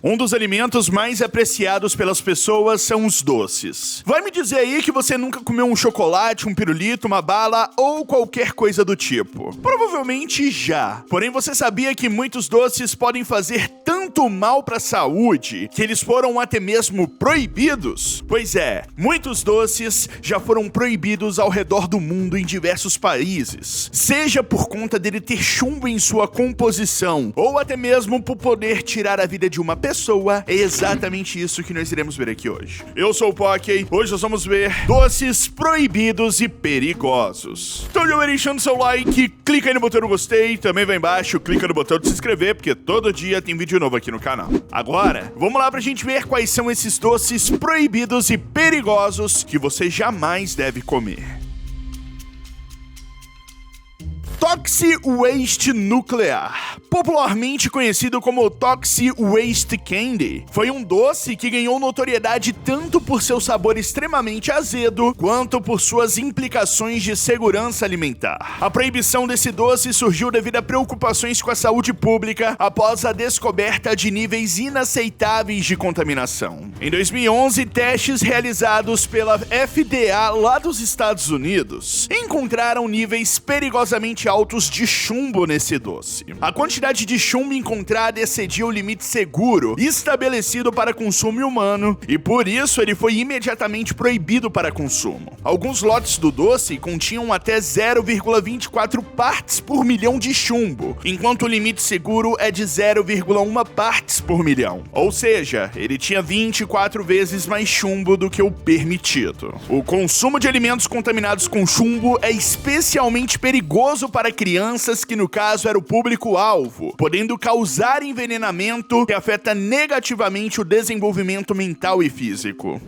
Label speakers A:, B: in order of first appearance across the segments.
A: Um dos alimentos mais apreciados pelas pessoas são os doces. Vai me dizer aí que você nunca comeu um chocolate, um pirulito, uma bala ou qualquer coisa do tipo. Provavelmente já. Porém, você sabia que muitos doces podem fazer tanto mal para a saúde que eles foram até mesmo proibidos? Pois é, muitos doces já foram proibidos ao redor do mundo em diversos países. Seja por conta dele ter chumbo em sua composição ou até mesmo por poder tirar a vida de uma pessoa, é exatamente isso que nós iremos ver aqui hoje. Eu sou o Poké, hoje nós vamos ver doces proibidos e perigosos. Então já vai deixando seu like, clica aí no botão do gostei, também vai embaixo, clica no botão de se inscrever, porque todo dia tem vídeo novo aqui no canal. Agora, vamos lá pra gente ver quais são esses doces proibidos e perigosos que você jamais deve comer. Toxic Waste Nuclear, popularmente conhecido como Toxic Waste Candy, foi um doce que ganhou notoriedade tanto por seu sabor extremamente azedo, quanto por suas implicações de segurança alimentar. A proibição desse doce surgiu devido a preocupações com a saúde pública após a descoberta de níveis inaceitáveis de contaminação. Em 2011, testes realizados pela FDA lá dos Estados Unidos encontraram níveis perigosamente altos de chumbo nesse doce. A quantidade de chumbo encontrada excedia o limite seguro estabelecido para consumo humano e por isso ele foi imediatamente proibido para consumo. Alguns lotes do doce continham até 0,24 partes por milhão de chumbo, enquanto o limite seguro é de 0,1 partes por milhão. Ou seja, ele tinha 24 vezes mais chumbo do que o permitido. O consumo de alimentos contaminados com chumbo é especialmente perigoso para crianças, que no caso era o público-alvo, podendo causar envenenamento que afeta negativamente o desenvolvimento mental e físico.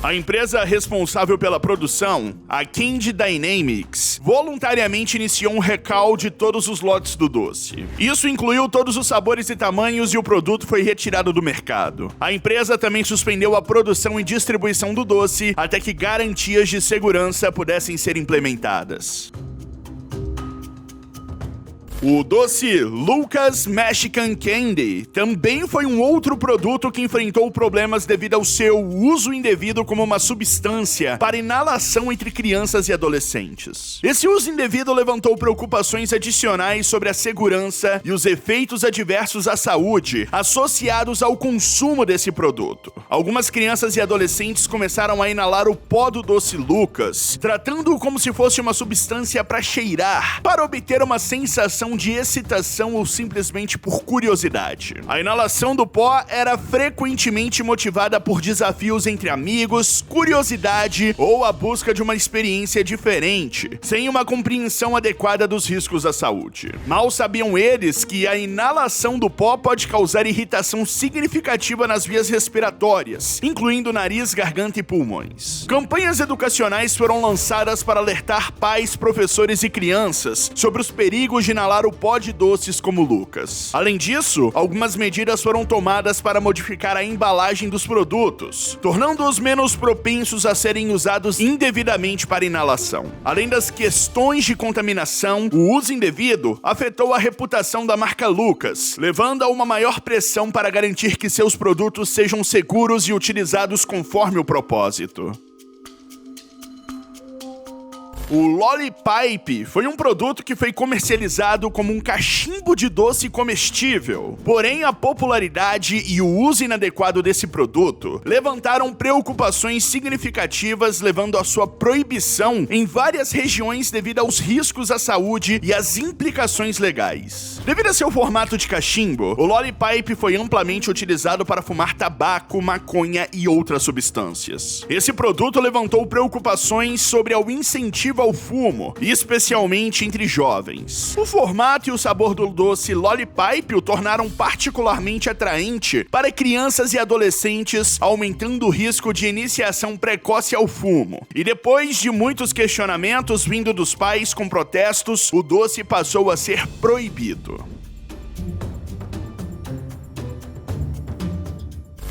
A: A empresa responsável pela produção, a Candy Dynamics, voluntariamente iniciou um recall de todos os lotes do doce. Isso incluiu todos os sabores e tamanhos e o produto foi retirado do mercado. A empresa também suspendeu a produção e distribuição do doce até que garantias de segurança pudessem ser implementadas. O doce Lucas Mexican Candy também foi um outro produto que enfrentou problemas devido ao seu uso indevido como uma substância para inalação entre crianças e adolescentes. Esse uso indevido levantou preocupações adicionais sobre a segurança e os efeitos adversos à saúde associados ao consumo desse produto. Algumas crianças e adolescentes começaram a inalar o pó do doce Lucas, tratando-o como se fosse uma substância para cheirar, para obter uma sensação de excitação ou simplesmente por curiosidade. A inalação do pó era frequentemente motivada por desafios entre amigos, curiosidade ou a busca de uma experiência diferente, sem uma compreensão adequada dos riscos à saúde. Mal sabiam eles que a inalação do pó pode causar irritação significativa nas vias respiratórias, incluindo nariz, garganta e pulmões. Campanhas educacionais foram lançadas para alertar pais, professores e crianças sobre os perigos de inalar o pó de doces como Lucas. Além disso, algumas medidas foram tomadas para modificar a embalagem dos produtos, tornando-os menos propensos a serem usados indevidamente para inalação. Além das questões de contaminação, o uso indevido afetou a reputação da marca Lucas, levando a uma maior pressão para garantir que seus produtos sejam seguros e utilizados conforme o propósito. O Lollipipe foi um produto que foi comercializado como um cachimbo de doce comestível. Porém, a popularidade e o uso inadequado desse produto levantaram preocupações significativas, levando à sua proibição em várias regiões devido aos riscos à saúde e às implicações legais. Devido a seu formato de cachimbo, o Lollipipe foi amplamente utilizado para fumar tabaco, maconha e outras substâncias. Esse produto levantou preocupações sobre o incentivo ao fumo, especialmente entre jovens. O formato e o sabor do doce Lollipipe o tornaram particularmente atraente para crianças e adolescentes, aumentando o risco de iniciação precoce ao fumo. E depois de muitos questionamentos vindo dos pais com protestos, o doce passou a ser proibido.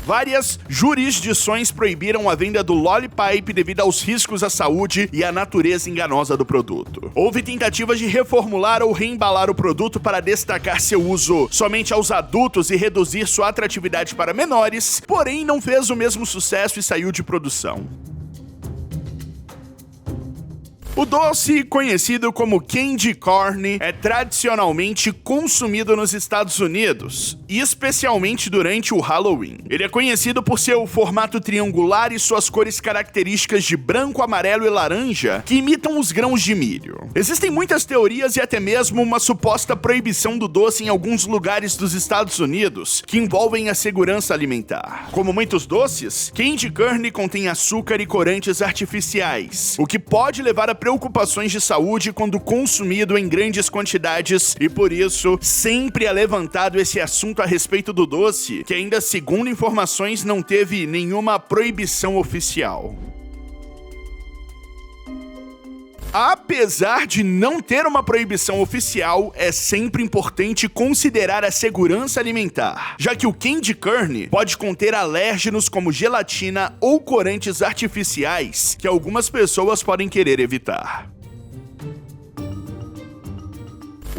A: Várias jurisdições proibiram a venda do Lollipipe devido aos riscos à saúde e à natureza enganosa do produto. Houve tentativas de reformular ou reembalar o produto para destacar seu uso somente aos adultos e reduzir sua atratividade para menores, porém não fez o mesmo sucesso e saiu de produção. O doce, conhecido como candy corn, é tradicionalmente consumido nos Estados Unidos, e especialmente durante o Halloween. Ele é conhecido por seu formato triangular e suas cores características de branco, amarelo e laranja, que imitam os grãos de milho. Existem muitas teorias e até mesmo uma suposta proibição do doce em alguns lugares dos Estados Unidos, que envolvem a segurança alimentar. Como muitos doces, candy corn contém açúcar e corantes artificiais, o que pode levar a preocupações de saúde quando consumido em grandes quantidades, e por isso sempre é levantado esse assunto a respeito do doce, que ainda, segundo informações, não teve nenhuma proibição oficial. Apesar de não ter uma proibição oficial, é sempre importante considerar a segurança alimentar, já que o candy corn pode conter alérgenos como gelatina ou corantes artificiais que algumas pessoas podem querer evitar.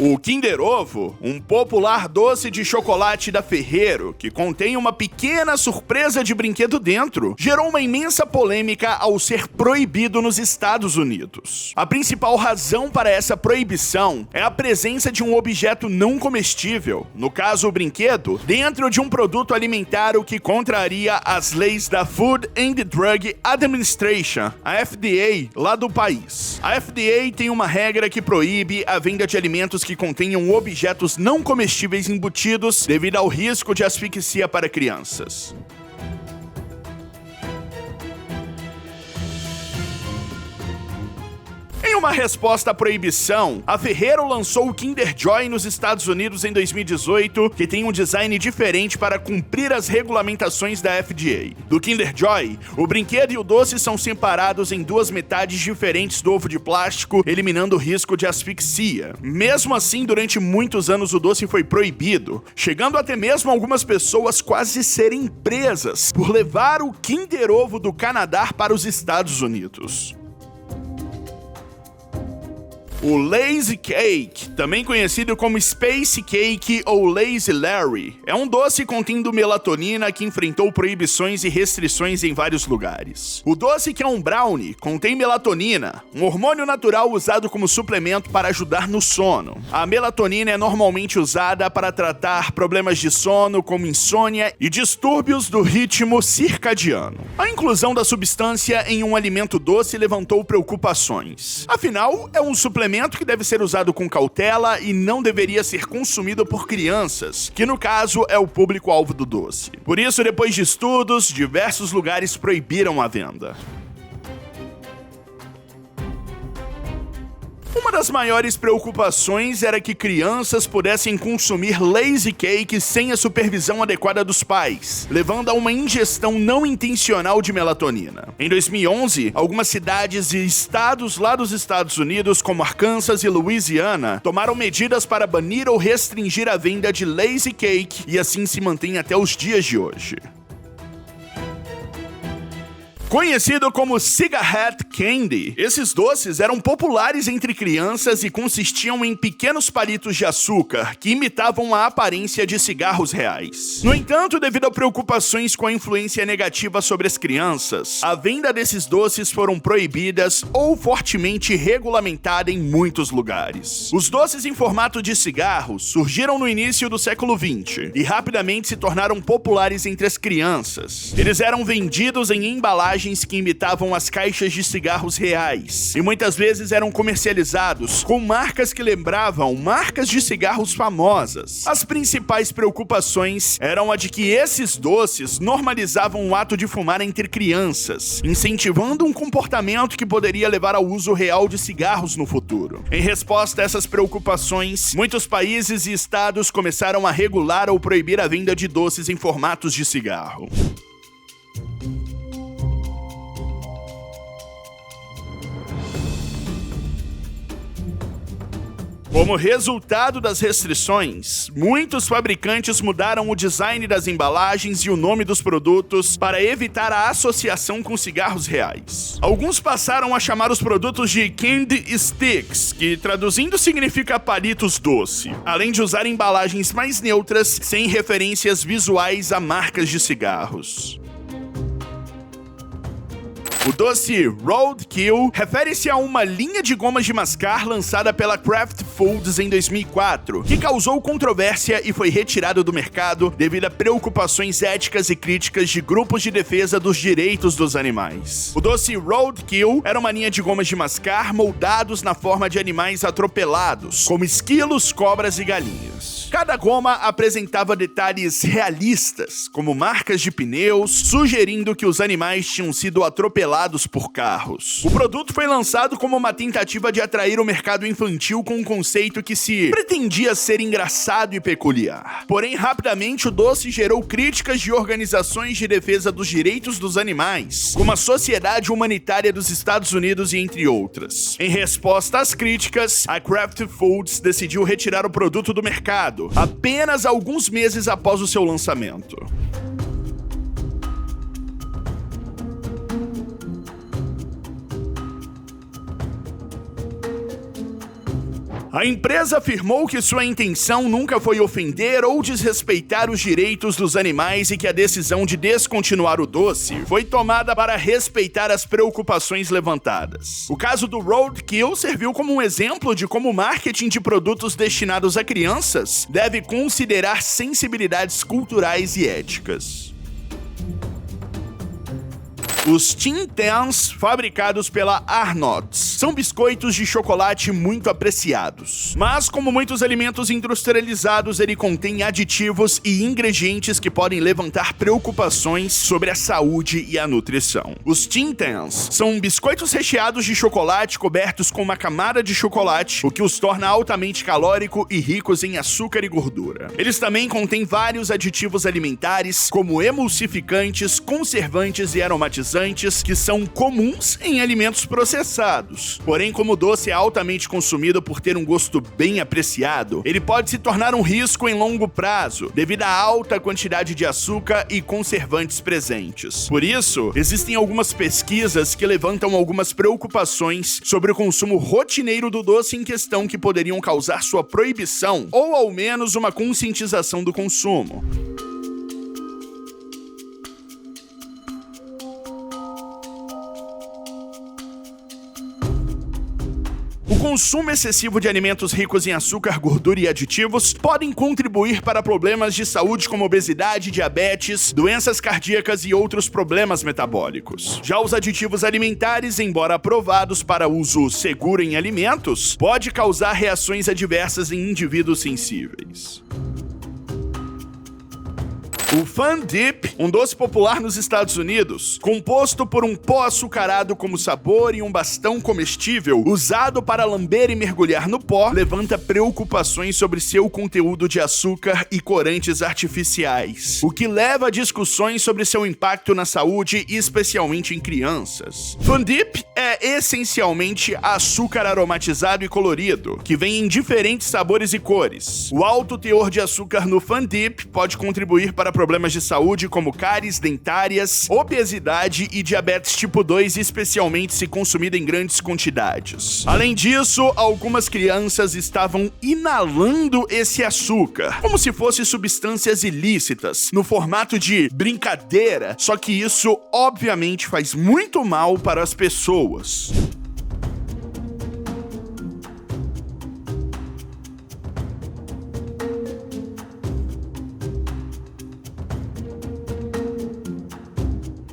A: O Kinder Ovo, um popular doce de chocolate da Ferrero, que contém uma pequena surpresa de brinquedo dentro, gerou uma imensa polêmica ao ser proibido nos Estados Unidos. A principal razão para essa proibição é a presença de um objeto não comestível, no caso o brinquedo, dentro de um produto alimentar, o que contraria as leis da Food and Drug Administration, a FDA, lá do país. A FDA tem uma regra que proíbe a venda de alimentos que contenham objetos não comestíveis embutidos devido ao risco de asfixia para crianças. Em uma resposta à proibição, a Ferrero lançou o Kinder Joy nos Estados Unidos em 2018, que tem um design diferente para cumprir as regulamentações da FDA. Do Kinder Joy, o brinquedo e o doce são separados em duas metades diferentes do ovo de plástico, eliminando o risco de asfixia. Mesmo assim, durante muitos anos o doce foi proibido, chegando até mesmo algumas pessoas quase serem presas por levar o Kinder Ovo do Canadá para os Estados Unidos. O Lazy Cake, também conhecido como Space Cake ou Lazy Larry, é um doce contendo melatonina que enfrentou proibições e restrições em vários lugares. O doce, que é um brownie, contém melatonina, um hormônio natural usado como suplemento para ajudar no sono. A melatonina é normalmente usada para tratar problemas de sono como insônia e distúrbios do ritmo circadiano. A inclusão da substância em um alimento doce levantou preocupações. Afinal, é um suplemento que deve ser usado com cautela e não deveria ser consumido por crianças, que no caso é o público-alvo do doce. Por isso, depois de estudos, diversos lugares proibiram a venda. Uma das maiores preocupações era que crianças pudessem consumir Lazy Cake sem a supervisão adequada dos pais, levando a uma ingestão não intencional de melatonina. Em 2011, algumas cidades e estados lá dos Estados Unidos, como Arkansas e Louisiana, tomaram medidas para banir ou restringir a venda de Lazy Cake, e assim se mantém até os dias de hoje. Conhecido como Cigarette Candy, esses doces eram populares entre crianças e consistiam em pequenos palitos de açúcar que imitavam a aparência de cigarros reais. No entanto, devido a preocupações com a influência negativa sobre as crianças, a venda desses doces foram proibidas ou fortemente regulamentada em muitos lugares. Os doces em formato de cigarro surgiram no início do século XX e rapidamente se tornaram populares entre as crianças. Eles eram vendidos em embalagens que imitavam as caixas de cigarros reais, e muitas vezes eram comercializados com marcas que lembravam marcas de cigarros famosas. As principais preocupações eram a de que esses doces normalizavam o ato de fumar entre crianças, incentivando um comportamento que poderia levar ao uso real de cigarros no futuro. Em resposta a essas preocupações, muitos países e estados começaram a regular ou proibir a venda de doces em formatos de cigarro. Como resultado das restrições, muitos fabricantes mudaram o design das embalagens e o nome dos produtos para evitar a associação com cigarros reais. Alguns passaram a chamar os produtos de Candy Sticks, que traduzindo significa palitos doce, além de usar embalagens mais neutras, sem referências visuais a marcas de cigarros. O doce Roadkill refere-se a uma linha de gomas de mascar lançada pela Kraft Foods em 2004, que causou controvérsia e foi retirado do mercado devido a preocupações éticas e críticas de grupos de defesa dos direitos dos animais. O doce Roadkill era uma linha de gomas de mascar moldados na forma de animais atropelados, como esquilos, cobras e galinhas. Cada goma apresentava detalhes realistas, como marcas de pneus, sugerindo que os animais tinham sido atropelados por carros. O produto foi lançado como uma tentativa de atrair o mercado infantil com um conceito que se pretendia ser engraçado e peculiar. Porém, rapidamente o doce gerou críticas de organizações de defesa dos direitos dos animais, como a Sociedade Humanitária dos Estados Unidos e entre outras. Em resposta às críticas, a Kraft Foods decidiu retirar o produto do mercado, apenas alguns meses após o seu lançamento. A empresa afirmou que sua intenção nunca foi ofender ou desrespeitar os direitos dos animais e que a decisão de descontinuar o doce foi tomada para respeitar as preocupações levantadas. O caso do Roadkill serviu como um exemplo de como o marketing de produtos destinados a crianças deve considerar sensibilidades culturais e éticas. Os Tim Tams, fabricados pela Arnott's, são biscoitos de chocolate muito apreciados. Mas, como muitos alimentos industrializados, ele contém aditivos e ingredientes que podem levantar preocupações sobre a saúde e a nutrição. Os Tim Tams são biscoitos recheados de chocolate cobertos com uma camada de chocolate, o que os torna altamente calórico e ricos em açúcar e gordura. Eles também contêm vários aditivos alimentares, como emulsificantes, conservantes e aromatizantes, que são comuns em alimentos processados. Porém, como o doce é altamente consumido por ter um gosto bem apreciado, ele pode se tornar um risco em longo prazo, devido à alta quantidade de açúcar e conservantes presentes. Por isso, existem algumas pesquisas que levantam algumas preocupações sobre o consumo rotineiro do doce em questão que poderiam causar sua proibição ou ao menos uma conscientização do consumo. O consumo excessivo de alimentos ricos em açúcar, gordura e aditivos podem contribuir para problemas de saúde como obesidade, diabetes, doenças cardíacas e outros problemas metabólicos. Já os aditivos alimentares, embora aprovados para uso seguro em alimentos, pode causar reações adversas em indivíduos sensíveis. O Fun Dip, um doce popular nos Estados Unidos, composto por um pó açucarado como sabor e um bastão comestível, usado para lamber e mergulhar no pó, levanta preocupações sobre seu conteúdo de açúcar e corantes artificiais, o que leva a discussões sobre seu impacto na saúde, especialmente em crianças. Fun Dip é essencialmente açúcar aromatizado e colorido, que vem em diferentes sabores e cores. O alto teor de açúcar no Fun Dip pode contribuir para problemas de saúde como cáries dentárias, obesidade e diabetes tipo 2, especialmente se consumido em grandes quantidades. Além disso, algumas crianças estavam inalando esse açúcar, como se fossem substâncias ilícitas, no formato de brincadeira, só que isso obviamente faz muito mal para as pessoas.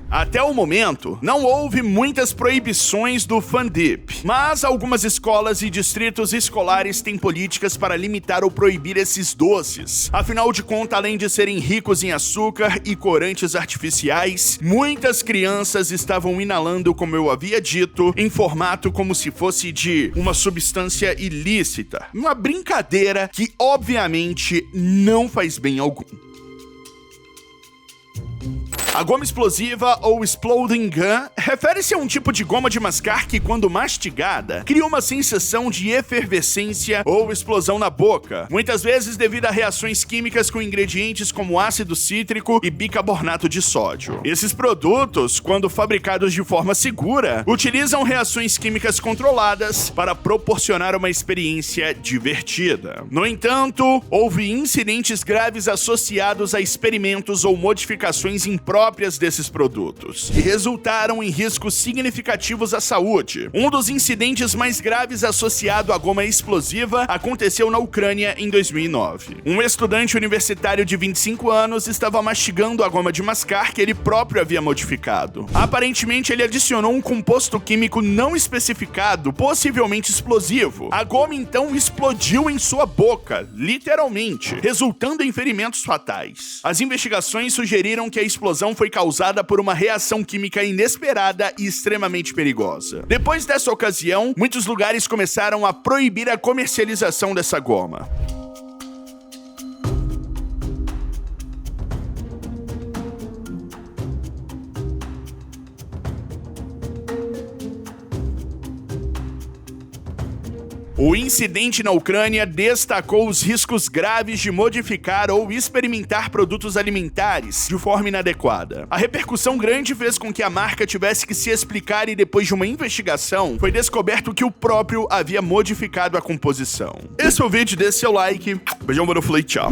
A: Até o momento, não houve muitas proibições do Fun Dip, mas algumas escolas e distritos escolares têm políticas para limitar ou proibir esses doces. Afinal de contas, além de serem ricos em açúcar e corantes artificiais, muitas crianças estavam inalando, como eu havia dito, em formato como se fosse de uma substância ilícita. Uma brincadeira que, obviamente, não faz bem algum. A goma explosiva ou exploding gum refere-se a um tipo de goma de mascar que, quando mastigada, cria uma sensação de efervescência ou explosão na boca, muitas vezes devido a reações químicas com ingredientes como ácido cítrico e bicarbonato de sódio. Esses produtos, quando fabricados de forma segura, utilizam reações químicas controladas para proporcionar uma experiência divertida. No entanto, houve incidentes graves associados a experimentos ou modificações impróprias desses produtos, que resultaram em riscos significativos à saúde. Um dos incidentes mais graves associado à goma explosiva aconteceu na Ucrânia em 2009. Um estudante universitário de 25 anos estava mastigando a goma de mascar que ele próprio havia modificado. Aparentemente, ele adicionou um composto químico não especificado, possivelmente explosivo. A goma então explodiu em sua boca, literalmente, resultando em ferimentos fatais. As investigações sugeriram que a explosão foi causada por uma reação química inesperada e extremamente perigosa. Depois dessa ocasião, muitos lugares começaram a proibir a comercialização dessa goma. O incidente na Ucrânia destacou os riscos graves de modificar ou experimentar produtos alimentares de forma inadequada. A repercussão grande fez com que a marca tivesse que se explicar e, depois de uma investigação, foi descoberto que o próprio havia modificado a composição. Esse foi o vídeo, dê seu like, beijão, bora, falei, tchau.